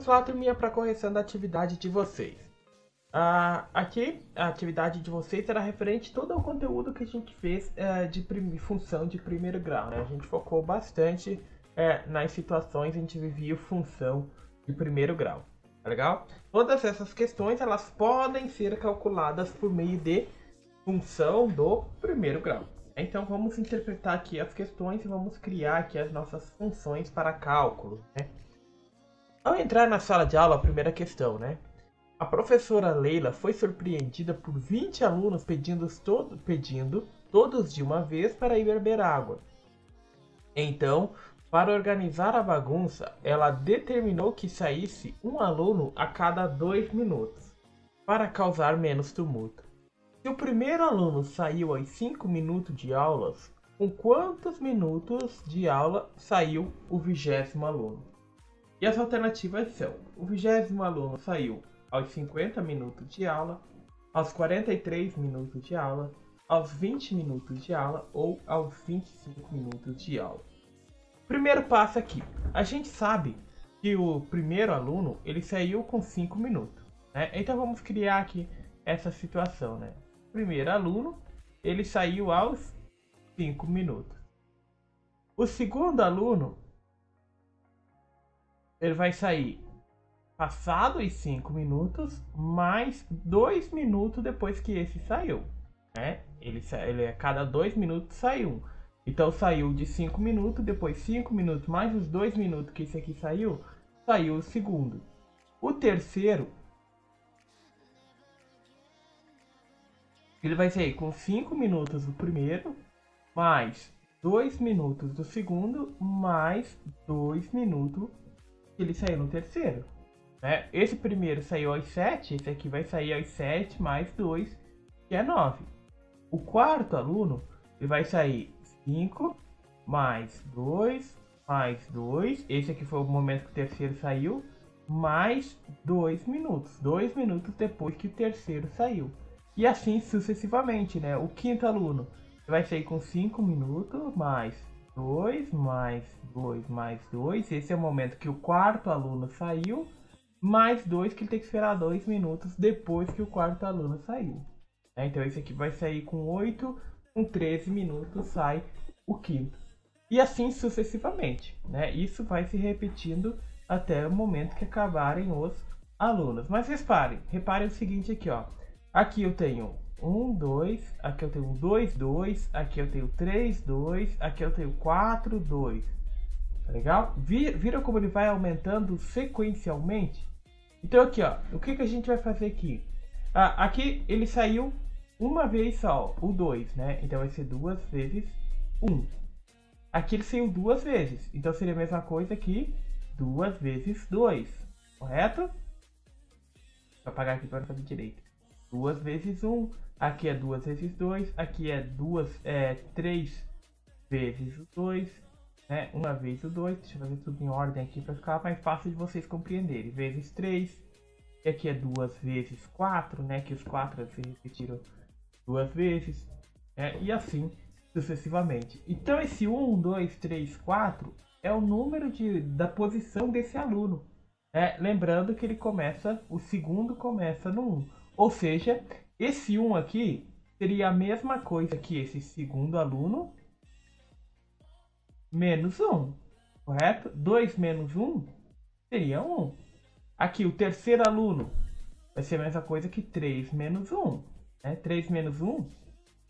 lá, turminha, para correção da atividade de vocês. Aqui, a atividade de vocês será referente todo ao conteúdo que a gente fez de função de primeiro grau, né? A gente focou bastante nas situações em que vivia função de primeiro grau, tá legal? Todas essas questões, elas podem ser calculadas por meio de função do primeiro grau. Então, vamos interpretar aqui as questões e vamos criar aqui as nossas funções para cálculo, né? Ao entrar na sala de aula, a primeira questão, né? A professora Leila foi surpreendida por 20 alunos pedindo todos de uma vez para ir beber água. Então, para organizar a bagunça, ela determinou que saísse um aluno a cada 2 minutos, para causar menos tumulto. Se o primeiro aluno saiu aos 5 minutos de aulas, com quantos minutos de aula saiu o 20º aluno? E as alternativas são: o 20º aluno saiu aos 50 minutos de aula, aos 43 minutos de aula, aos 20 minutos de aula ou aos 25 minutos de aula. Primeiro passo aqui, a gente sabe que o primeiro aluno ele saiu com 5 minutos, né? Então vamos criar aqui essa situação, né? O primeiro aluno ele saiu aos 5 minutos. O segundo aluno ele vai sair passado os 5 minutos, mais 2 minutos depois que esse saiu, né? Ele a cada 2 minutos sai um. Então saiu de 5 minutos, depois 5 minutos mais os 2 minutos que esse aqui saiu o segundo. O terceiro, ele vai sair com 5 minutos do primeiro, mais 2 minutos do segundo, mais 2 minutos que ele saiu no terceiro. Esse primeiro saiu aos 7, esse aqui vai sair aos 7 mais 2, que é 9. O quarto aluno ele vai sair 5 mais 2 mais 2, esse aqui foi o momento que o terceiro saiu, mais 2 minutos. 2 minutos depois que o terceiro saiu. E assim sucessivamente, né? O quinto aluno vai sair com 5 minutos, mais 2, mais 2, mais 2. Esse é o momento que o quarto aluno saiu, mais 2 que ele tem que esperar 2 minutos depois que o quarto aluno saiu. Então esse aqui vai sair com 8, com 13 minutos sai o quinto. E assim sucessivamente, né? Isso vai se repetindo até o momento que acabarem os alunos. Mas reparem o seguinte aqui, ó. Aqui eu tenho 1, 2, aqui eu tenho 2, 2, aqui eu tenho 3, 2, aqui eu tenho 4, 2. Tá legal? Viram como ele vai aumentando sequencialmente? Então aqui, ó, o que a gente vai fazer aqui? Aqui ele saiu uma vez só, o 2, né? Então vai ser 2 vezes 1. Aqui ele saiu 2 vezes, então seria a mesma coisa que 2 vezes 2, correto? Vou apagar aqui para fazer direito. 2 vezes 1, aqui é 2 vezes 2, aqui é 3 vezes o 2, né? 1 vez o 2, deixa eu fazer tudo em ordem aqui para ficar mais fácil de vocês compreenderem. Vezes 3, e aqui é 2 vezes 4, né? Que os 4 se repetiram 2 vezes, né? E assim sucessivamente. Então esse 1, 2, 3, 4 é o número da posição desse aluno. Lembrando que o segundo começa no 1. Ou seja, esse 1 aqui seria a mesma coisa que esse segundo aluno menos 1, correto? 2 menos 1 seria 1. Aqui o terceiro aluno vai ser a mesma coisa que 3 menos 1. 3 menos 1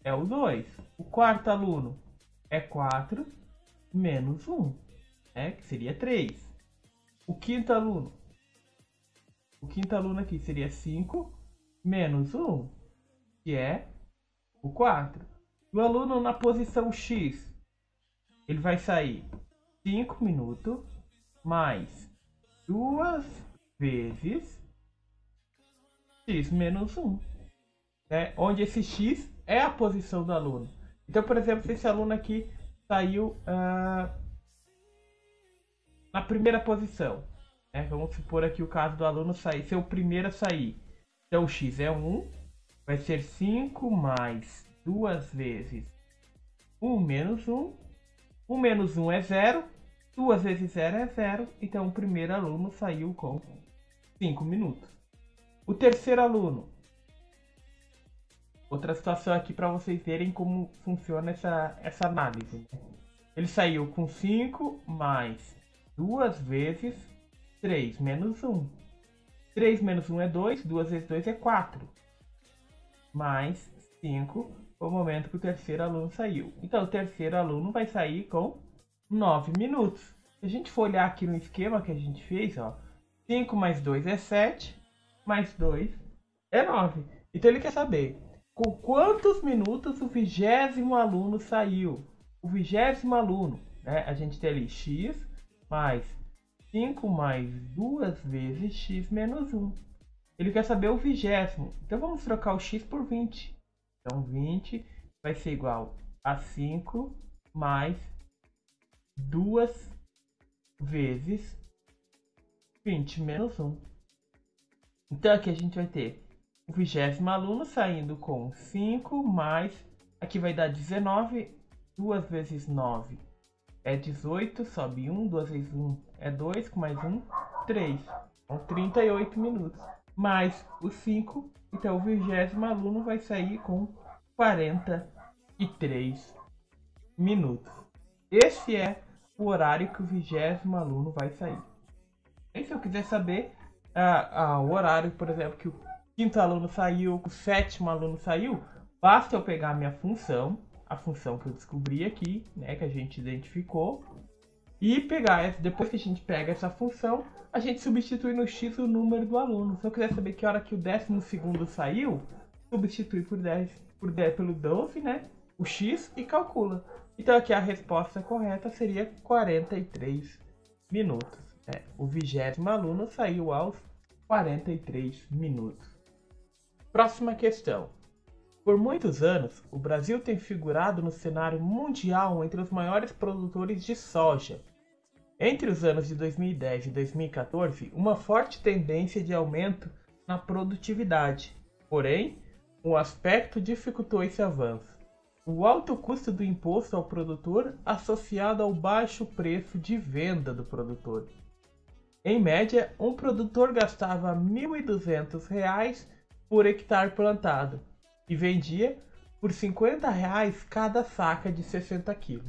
é o 2. O quarto aluno é 4 menos 1, que seria 3. O quinto aluno aqui seria 5 menos 1, que é o 4. O aluno na posição X, ele vai sair 5 minutos mais 2 vezes X menos 1, onde esse X é a posição do aluno. Então, por exemplo, se esse aluno aqui saiu na primeira posição, vamos supor aqui o caso do aluno ser o primeiro a sair. Então, o X é 1, vai ser 5 mais 2 vezes 1 menos 1. 1 menos 1 é 0, 2 vezes 0 é 0, então o primeiro aluno saiu com 5 minutos. O terceiro aluno. Outra situação aqui para vocês verem como funciona essa análise. Ele saiu com 5 mais 2 vezes 3 menos 1. 3 menos 1 é 2, 2 vezes 2 é 4. Mais 5 foi o momento que o terceiro aluno saiu. Então, o terceiro aluno vai sair com 9 minutos. Se a gente for olhar aqui no esquema que a gente fez, ó, 5 mais 2 é 7, mais 2 é 9. Então, ele quer saber com quantos minutos o 20º aluno saiu. O 20º aluno, né? A gente tem ali x mais 5 mais 2 vezes x menos 1. Ele quer saber o 20º. Então, vamos trocar o x por 20. Então, 20 vai ser igual a 5 mais 2 vezes 20 menos 1. Então, aqui a gente vai ter o 20º aluno saindo com 5 mais... Aqui vai dar 19. 2 vezes 9 é 18. Sobe 1. 2 vezes 1 é 2. Com mais 1, 3. Então, 38 minutos. Mais os 5. Então, o 20º aluno vai sair com 43 minutos. Esse é o horário que o 20º aluno vai sair. E se eu quiser saber o horário, por exemplo, que o 5º aluno saiu, que o 7º aluno saiu, basta eu pegar a minha função, a função que eu descobri aqui, né, que a gente identificou, e pegar, depois que a gente pega essa função, a gente substitui no x o número do aluno. Se eu quiser saber que hora que o 12º saiu, substitui pelo 12, né, o x, e calcula. Então aqui a resposta correta seria 43 minutos. O 20º aluno saiu aos 43 minutos. Próxima questão. Por muitos anos, o Brasil tem figurado no cenário mundial entre os maiores produtores de soja. Entre os anos de 2010 e 2014, uma forte tendência de aumento na produtividade. Porém, um aspecto dificultou esse avanço: o alto custo do imposto ao produtor associado ao baixo preço de venda do produtor. Em média, um produtor gastava R$ 1.200 por hectare plantado e vendia por R$ 50 cada saca de 60 kg.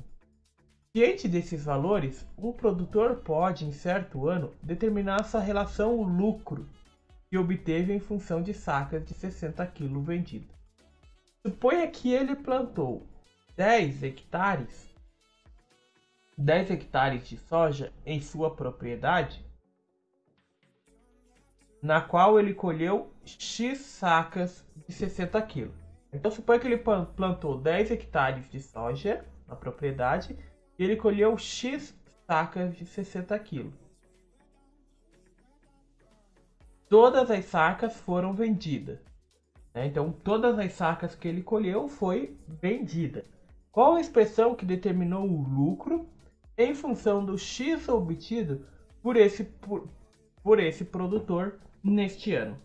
Diante desses valores, um produtor pode, em certo ano, determinar sua relação lucro que obteve em função de sacas de 60 kg vendidas. Suponha que ele plantou 10 hectares de soja em sua propriedade, na qual ele colheu X sacas de 60 kg. Então, suponha que ele plantou 10 hectares de soja na propriedade e ele colheu X sacas de 60 kg. Todas as sacas foram vendidas. Então, todas as sacas que ele colheu foi vendida. Qual a expressão que determinou o lucro em função do X obtido por esse produtor neste ano?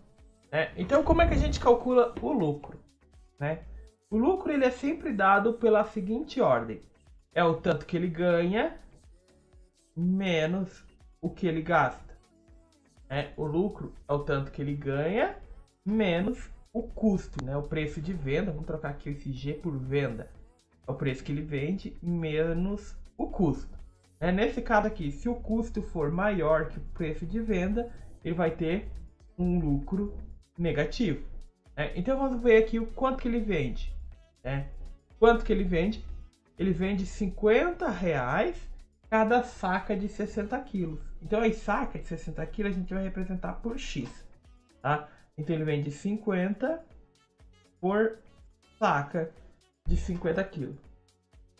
Então, como é que a gente calcula o lucro? O lucro ele é sempre dado pela seguinte ordem: é o tanto que ele ganha menos o que ele gasta. O lucro é o tanto que ele ganha menos o custo, o preço de venda. Vamos trocar aqui esse G por venda. É o preço que ele vende menos o custo. Nesse caso aqui, se o custo for maior que o preço de venda, ele vai ter um lucro negativo. Então vamos ver aqui o quanto que ele vende. Quanto que ele vende? Ele vende R$ 50 cada saca de 60 quilos. Então a saca de 60 quilos a gente vai representar por X. Tá? Então ele vende 50 por saca de 50 quilos.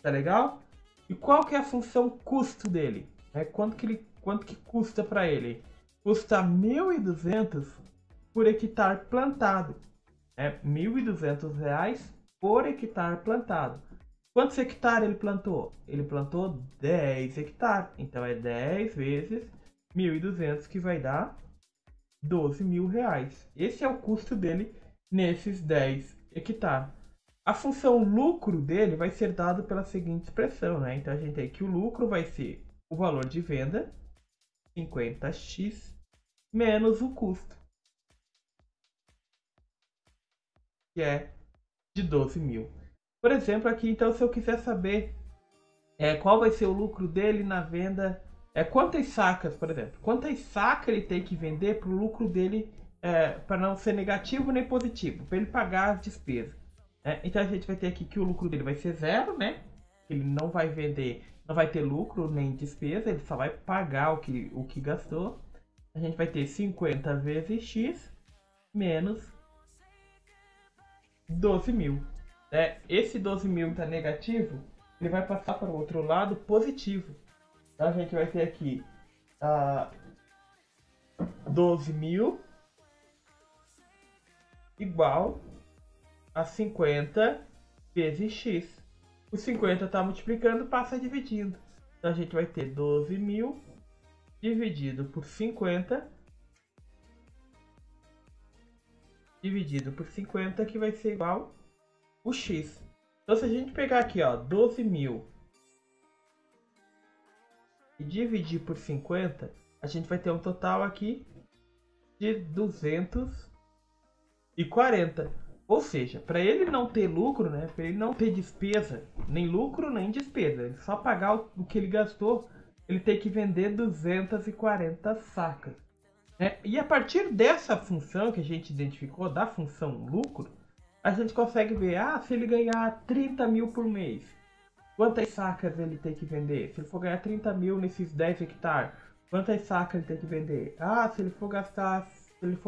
Tá legal? E qual que é a função custo dele? Quanto que custa para ele? Custa R$ 1.200 por hectare plantado. R$ 1.200 por hectare plantado. Quantos hectares ele plantou? Ele plantou 10 hectares. Então é 10 vezes 1.200 que vai dar R$ 12.000. Esse é o custo dele nesses 10 hectares. A função lucro dele vai ser dado pela seguinte expressão. Então a gente tem que o lucro vai ser o valor de venda, 50x, menos o custo, que é de 12 mil. Por exemplo, aqui, então, se eu quiser saber qual vai ser o lucro dele na venda, quantas sacas, por exemplo, quantas sacas ele tem que vender para o lucro dele, para não ser negativo nem positivo, para ele pagar as despesas. Então a gente vai ter aqui que o lucro dele vai ser zero, né? Ele não vai vender, não vai ter lucro nem despesa, ele só vai pagar o que gastou. A gente vai ter 50 vezes x menos 12 mil. Esse 12 mil está negativo, ele vai passar para o outro lado positivo. Então a gente vai ter aqui 12 mil igual a 50 vezes x. O 50 está multiplicando, passa dividindo. Então a gente vai ter 12 mil dividido por 50 dividido por 50, que vai ser igual o x. Então se a gente pegar aqui, 12 mil e dividir por 50, a gente vai ter um total aqui de 240. Ou seja, para ele não ter lucro, né, para ele não ter despesa, nem lucro nem despesa, ele só pagar o que ele gastou, ele tem que vender 240 sacas. E a partir dessa função que a gente identificou, da função lucro, a gente consegue ver, se ele ganhar 30 mil por mês, quantas sacas ele tem que vender? Se ele for ganhar 30 mil nesses 10 hectares, quantas sacas ele tem que vender? Se ele for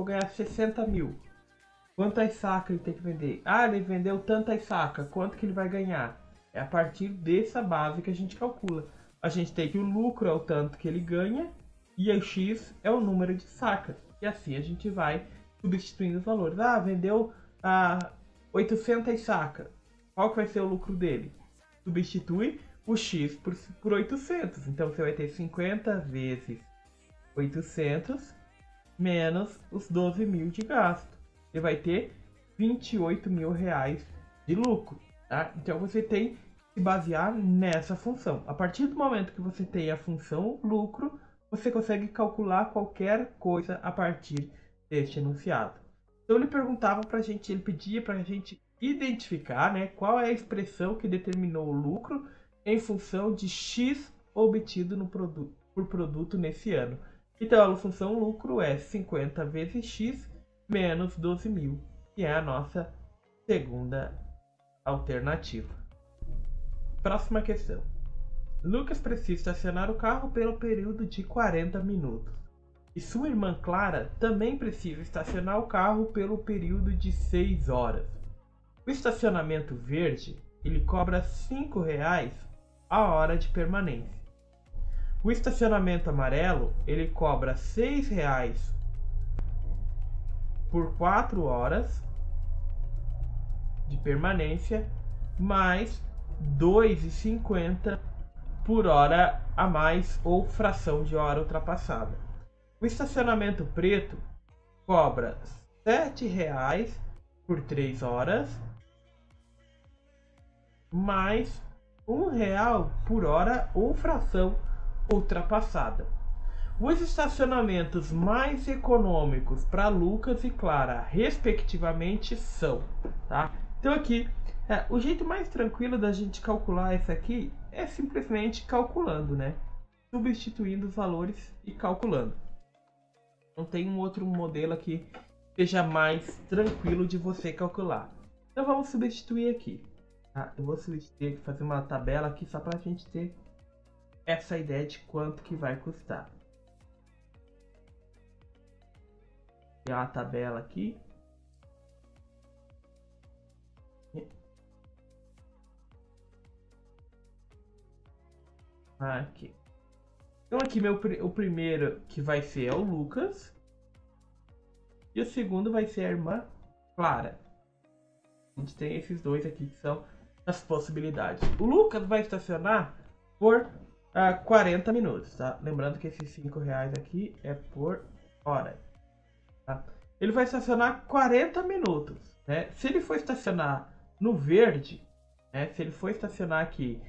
ganhar 60 mil, quantas sacas ele tem que vender? Ele vendeu tantas sacas, quanto que ele vai ganhar? É a partir dessa base que a gente calcula. A gente tem que o lucro é o tanto que ele ganha e o x é o número de sacas. E assim a gente vai substituindo os valores. Vendeu 800 sacas. Qual que vai ser o lucro dele? Substitui o x por 800. Então você vai ter 50 vezes 800 menos os 12 mil de gasto. Você vai ter 28 mil reais de lucro. Tá? Então você tem que se basear nessa função. A partir do momento que você tem a função lucro, você consegue calcular qualquer coisa a partir deste enunciado. Então ele perguntava para a gente, ele pedia para a gente identificar, né, qual é a expressão que determinou o lucro em função de x obtido por produto nesse ano. Então a função lucro é 50 vezes x menos 12 mil, que é a nossa segunda alternativa. Próxima questão. Lucas precisa estacionar o carro pelo período de 40 minutos. E sua irmã Clara também precisa estacionar o carro pelo período de 6 horas. O estacionamento verde, ele cobra R$ 5,00 a hora de permanência. O estacionamento amarelo, ele cobra R$ 6,00 por 4 horas de permanência, mais R$ 2,50 por hora a mais ou fração de hora ultrapassada. O estacionamento preto cobra R$ 7,00 por 3 horas, mais R$ 1,00 por hora ou fração ultrapassada. Os estacionamentos mais econômicos para Lucas e Clara, respectivamente, são, tá? Então aqui, o jeito mais tranquilo da gente calcular isso aqui é simplesmente calculando, né? Substituindo os valores e calculando. Não tem um outro modelo aqui que seja mais tranquilo de você calcular. Então vamos substituir aqui. Tá? Eu vou substituir aqui, fazer uma tabela aqui só para a gente ter essa ideia de quanto que vai custar. Criar a tabela aqui. Aqui. Então aqui o primeiro que vai ser é o Lucas. E o segundo vai ser a irmã Clara. A gente tem esses dois aqui que são as possibilidades. O Lucas vai estacionar por 40 minutos, tá? Lembrando que esses R$5,00 aqui é por hora. Tá? Ele vai estacionar 40 minutos. Né? Se ele for estacionar no verde, né? Se ele for estacionar aqui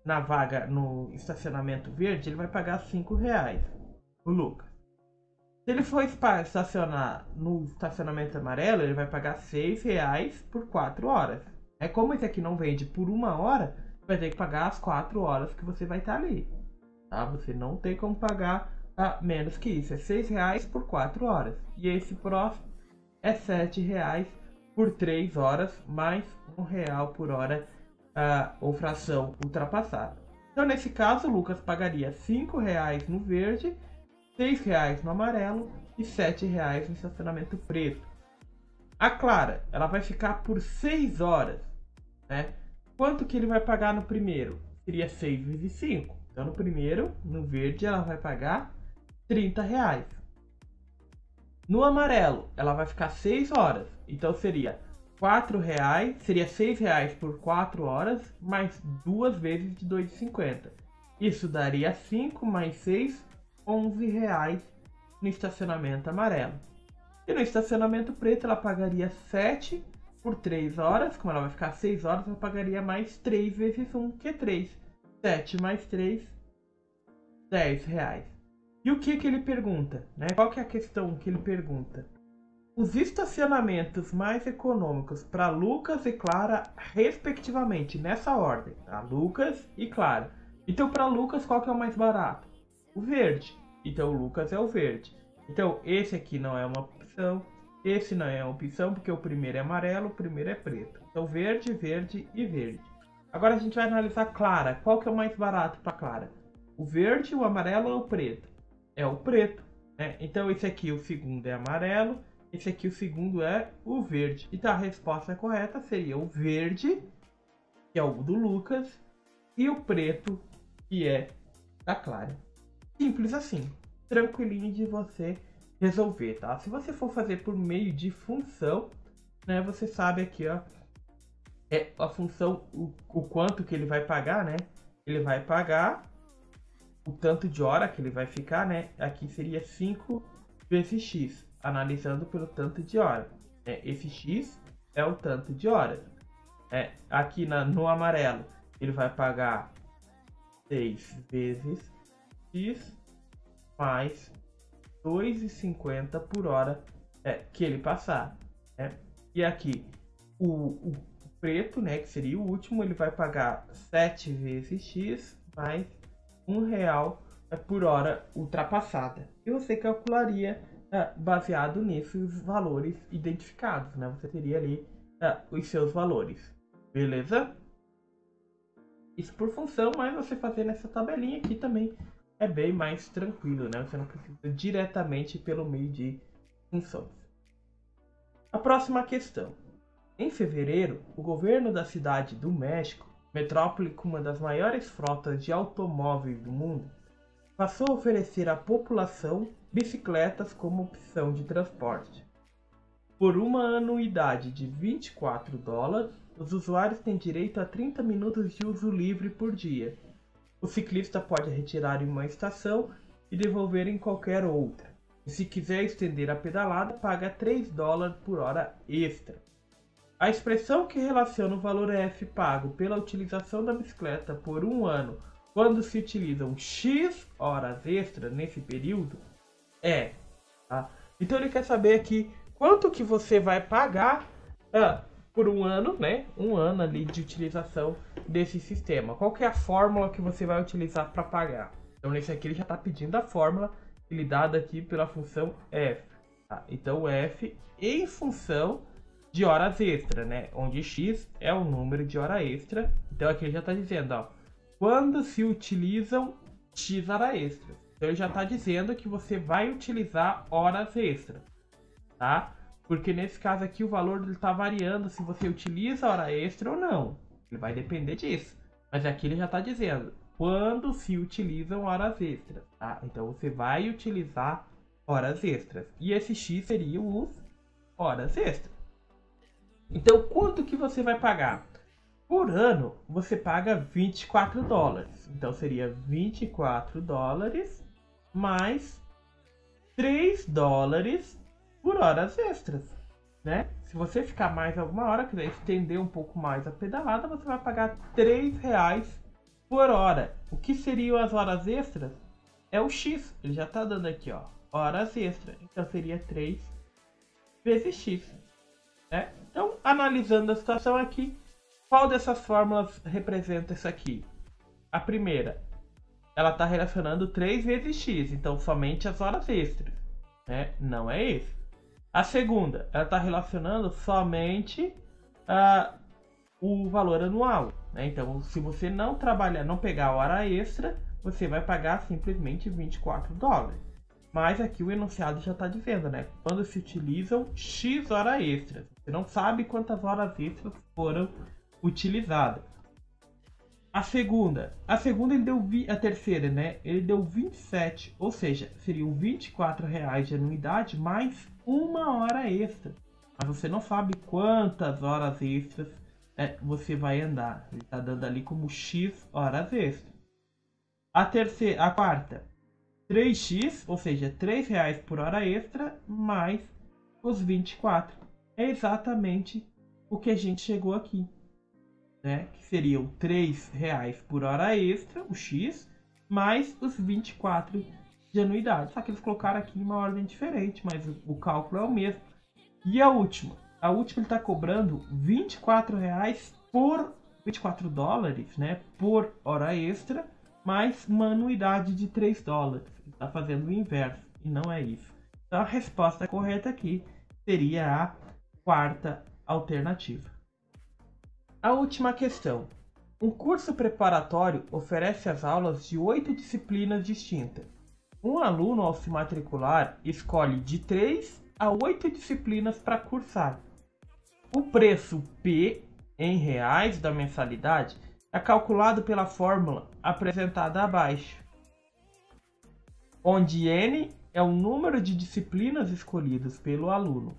na vaga no estacionamento verde, ele vai pagar R$5,00, o Lucas. Se ele for estacionar no estacionamento amarelo, ele vai pagar R$6 por 4 horas. É como esse aqui não vende por 1 hora, vai ter que pagar as 4 horas que você vai estar ali. Tá? Você não tem como pagar menos que isso. É R$6 por 4 horas. E esse próximo é R$7 por 3 horas, mais R$1 por hora ou fração ultrapassada. Então, nesse caso, o Lucas pagaria R$5 no verde, R$6 no amarelo e R$7 no estacionamento preto. A Clara, ela vai ficar por 6 horas, né? Quanto que ele vai pagar no primeiro? Seria 6 vezes 5. Então, no primeiro, no verde, ela vai pagar R$30. No amarelo, ela vai ficar 6 horas. Então, seria R$4, seria R$6 por 4 horas, mais 2 vezes de R$2,50. Isso daria 5 mais 6, R$11 no estacionamento amarelo. E no estacionamento preto ela pagaria 7 por 3 horas. Como ela vai ficar 6 horas, ela pagaria mais 3 vezes 1, que é 3. 7 mais 3, R$10. E o que ele pergunta? Né? Qual que é a questão que ele pergunta? Os estacionamentos mais econômicos para Lucas e Clara, respectivamente, nessa ordem. Tá? Lucas e Clara. Então, para Lucas, qual que é o mais barato? O verde. Então, o Lucas é o verde. Então, esse aqui não é uma opção. Esse não é uma opção, porque o primeiro é amarelo, o primeiro é preto. Então, verde, verde e verde. Agora, a gente vai analisar Clara. Qual que é o mais barato para Clara? O verde, o amarelo ou o preto? É o preto. Né? Então, esse aqui, o segundo é amarelo. Esse aqui, o segundo é o verde. Então, a resposta correta seria o verde, que é o do Lucas, e o preto, que é da Clara. Simples assim, tranquilinho de você resolver, tá? Se você for fazer por meio de função, né, você sabe aqui, ó, é a função, o quanto que ele vai pagar, né? Ele vai pagar o tanto de hora que ele vai ficar, né? Aqui seria 5 vezes x, analisando pelo tanto de hora. Esse x é o tanto de horas. Aqui no amarelo, ele vai pagar 6 vezes x mais 2,50 por hora que ele passar. E aqui o preto, né, que seria o último, ele vai pagar 7 vezes x mais R$1 por hora ultrapassada. E você calcularia baseado nesses valores identificados, né? Você teria ali os seus valores. Beleza? Isso por função, mas você fazer nessa tabelinha aqui também é bem mais tranquilo, né? Você não precisa diretamente pelo meio de funções. A próxima questão. Em fevereiro, o governo da cidade do México, metrópole com uma das maiores frotas de automóveis do mundo, passou a oferecer à população bicicletas como opção de transporte. Por uma anuidade de $24, os usuários têm direito a 30 minutos de uso livre por dia. O ciclista pode retirar em uma estação e devolver em qualquer outra. E se quiser estender a pedalada, paga $3 por hora extra. A expressão que relaciona o valor F pago pela utilização da bicicleta por um ano, quando se utilizam X horas extra nesse período, é. Tá? Então ele quer saber aqui quanto que você vai pagar por um ano, né? Um ano ali de utilização desse sistema. Qual que é a fórmula que você vai utilizar para pagar? Então nesse aqui ele já está pedindo a fórmula ele dada aqui pela função f. Tá? Então o f em função de horas extra, né? Onde x é o número de hora extra. Então aqui ele já está dizendo, ó, quando se utilizam x horas extras. Então ele já está dizendo que você vai utilizar horas extras, tá? Porque nesse caso aqui o valor está variando se você utiliza hora extra ou não. Ele vai depender disso. Mas aqui ele já está dizendo quando se utilizam horas extras, tá? Então você vai utilizar horas extras. E esse x seria os horas extras. Então quanto que você vai pagar? Por ano você paga $24. Então seria $24 mais $3 por horas extras, né? Se você ficar mais alguma hora, quiser estender um pouco mais a pedalada, você vai pagar R$3 por hora. O que seriam as horas extras? É o X, ele já tá dando aqui, ó. horas extras. Então seria 3 vezes x. Né? Então, analisando a situação aqui, qual dessas fórmulas representa isso aqui? A primeira, ela está relacionando 3 vezes x, então somente as horas extras. Né? Não é isso. A segunda, ela está relacionando somente o valor anual. Né? Então, se você não trabalhar, não pegar a hora extra, você vai pagar simplesmente 24 dólares. Mas aqui o enunciado já está dizendo, né? Quando se utilizam X horas extras. Você não sabe quantas horas extras foram utilizadas. A ele deu a terceira, né? Ele deu 27, ou seja, seriam 24 reais de anuidade mais uma hora extra. Mas você não sabe quantas horas extras você vai andar. Ele está dando ali como X horas extras. A quarta, 3x, ou seja, 3 reais por hora extra, mais os 24. É exatamente o que a gente chegou aqui. Né? Que seriam 3 reais por hora extra, o x, mais os 24 de anuidade. Só que eles colocaram aqui em uma ordem diferente, mas o cálculo é o mesmo. E a última? A última ele está cobrando 24 reais por 24 dólares, né? Por hora extra, mais uma anuidade de 3 dólares. Ele está fazendo o inverso, e não é isso. Então a resposta correta aqui seria a quarta alternativa. A última questão. Um curso preparatório oferece as aulas de 8 disciplinas distintas. Um aluno, ao se matricular, escolhe de 3 a 8 disciplinas para cursar. O preço P em reais da mensalidade é calculado pela fórmula apresentada abaixo, onde N é o número de disciplinas escolhidas pelo aluno.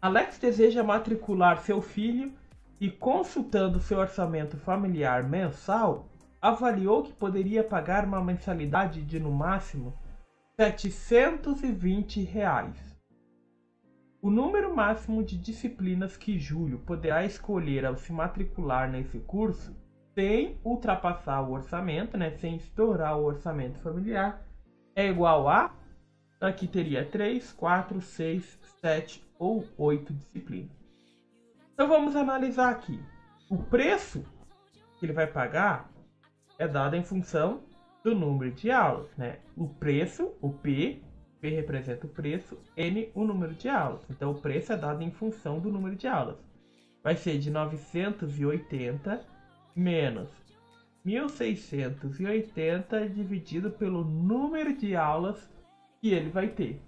Alex deseja matricular seu filho e, consultando seu orçamento familiar mensal, avaliou que poderia pagar uma mensalidade de, no máximo, R$ 720. O número máximo de disciplinas que Júlio poderá escolher ao se matricular nesse curso, sem ultrapassar o orçamento, né, sem estourar o orçamento familiar, é igual a... Aqui teria 3, 4, 6, 7 ou 8 disciplinas. Então vamos analisar aqui. O preço que ele vai pagar é dado em função do número de aulas. Né? O preço, o P representa o preço, N o número de aulas. Então o preço é dado em função do número de aulas. Vai ser de 980 menos 1.680 dividido pelo número de aulas que ele vai ter,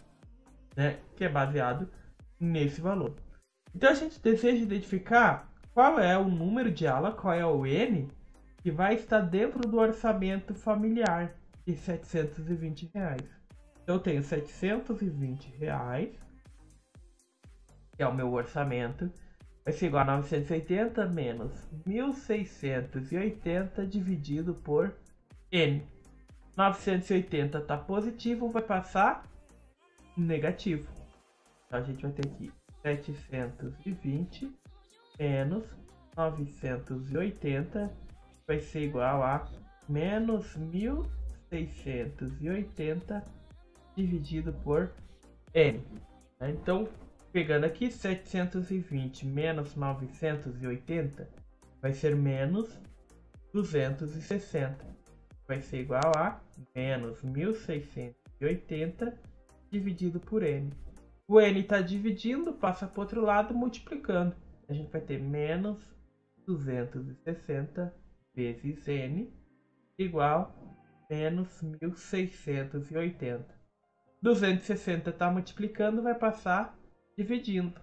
né? Que é baseado nesse valor. Então a gente deseja identificar qual é o número de aula, qual é o N, que vai estar dentro do orçamento familiar de R$ 720. Então eu tenho R$ 720, que é o meu orçamento, vai ser igual a 980 menos 1.680 dividido por N. 980 está positivo, vai passar negativo. Então a gente vai ter aqui 720 menos 980 vai ser igual a menos 1.680 dividido por N. Então, pegando aqui 720 menos 980 vai ser menos 260. Vai ser igual a menos 1.680 dividido por N. O N está dividindo, passa para o outro lado, multiplicando. A gente vai ter menos 260 vezes N igual a menos 1.680. 260 está multiplicando, vai passar dividindo.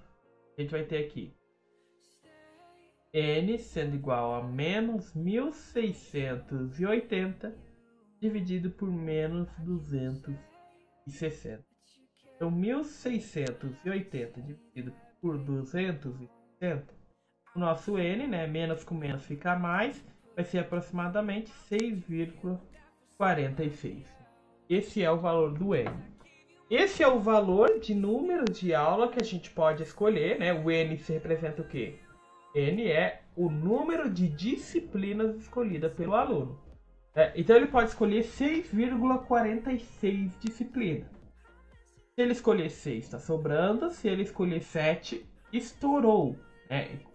A gente vai ter aqui N sendo igual a menos 1.680 dividido por menos 260. Então 1.680 dividido por 260, o nosso N, né, menos com menos fica mais, vai ser aproximadamente 6,46. Esse é o valor do N. Esse é o valor de número de aula que a gente pode escolher, né? O N se representa o quê? N é o número de disciplinas escolhida pelo aluno. Então ele pode escolher 6,46 disciplinas. Se ele escolher 6, está sobrando. Se ele escolher 7, estourou.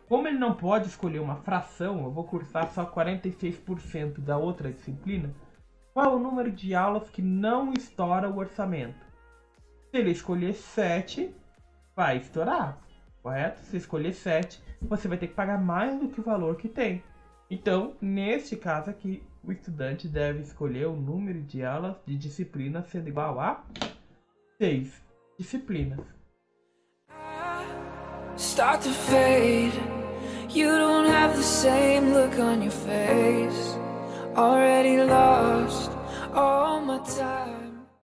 Como ele não pode escolher uma fração, eu vou cursar só 46% da outra disciplina. Qual é o número de aulas que não estoura o orçamento? Se ele escolher 7, vai estourar, correto? Se escolher 7, você vai ter que pagar mais do que o valor que tem. Então, neste caso aqui, o estudante deve escolher o número de aulas de disciplina sendo igual a 6 disciplinas. Start to fade. You don't have the same look on your face. Already lost all my time.